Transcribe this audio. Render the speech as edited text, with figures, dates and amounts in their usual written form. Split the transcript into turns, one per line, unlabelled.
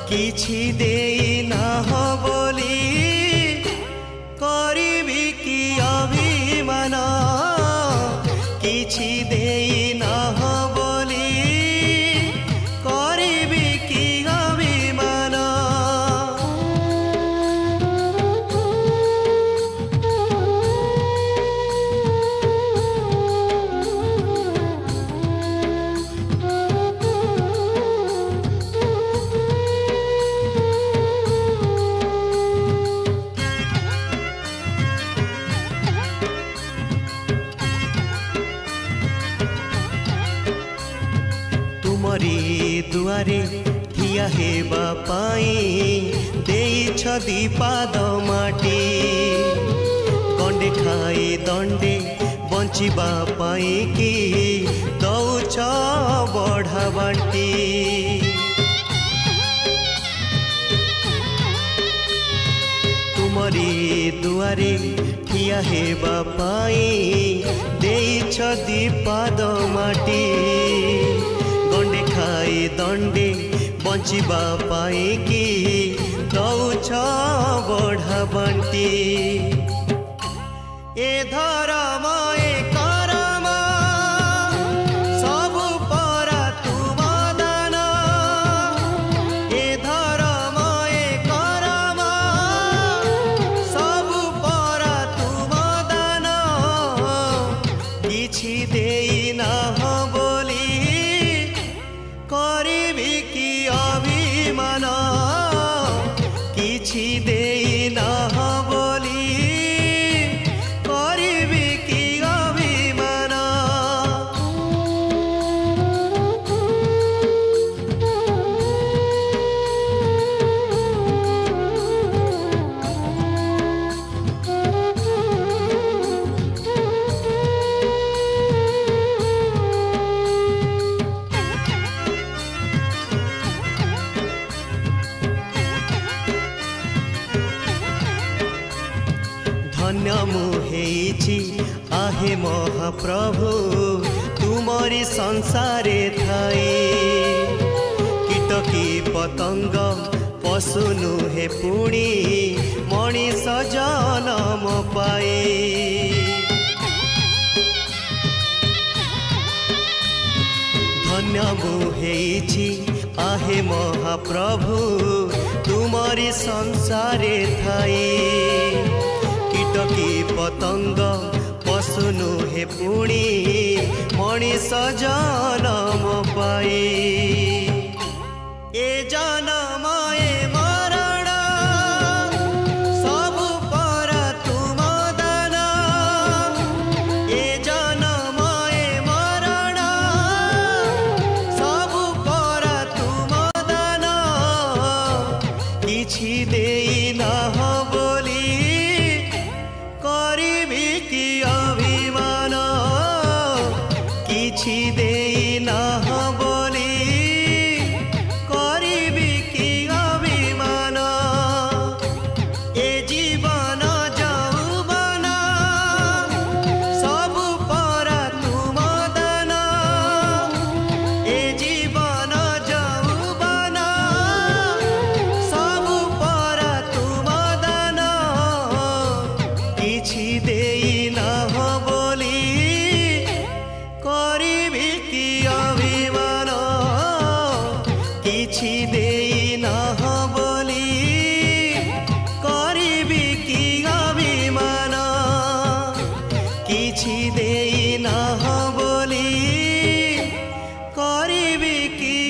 किछि देई ना हो बोली करिबी कि अभिमान किछि देई ना हो बोली करिबी कि अभिमान तुमरी दुआरे ठिया हेबा पाई देइछ दीपाद माटी गंडे खाई दंडे बंचिबा पाई कि दौछ बढ़ा बांटी तुमरी दुआरे ठिया हेबा पाई देइछ दीपाद माटी गंडे खाई दंडे बंचिबा पाई कि दौछ बढ़ा बांटी ए धर्म ए करम सबु परा तुम दान ए धर्म ए करम सबु परा तुम दान किछि देई ना हो बोली करिबी कि अभिमान किछि देई ना हो बोली करिबी कि अभिमान धन्य मुहेछि आहे महाप्रभु तुमरी संसारे थाई कीटकी पतंग पशु नुहे पुणी मणिष जनम पाए धन्य मुहेछि आहे महाप्रभु तुमरी संसारे थाई कीटकी पतंग पशु नुहे पुणी मणिष जनम पाए ए जनम ए मरण सबु परा तुम दान ए जनम ए मरण सबु परा तुम दान किछि देई ना हो बोली करिबी कि अभिमान किछि देई ना हो बोली करिबी कि কি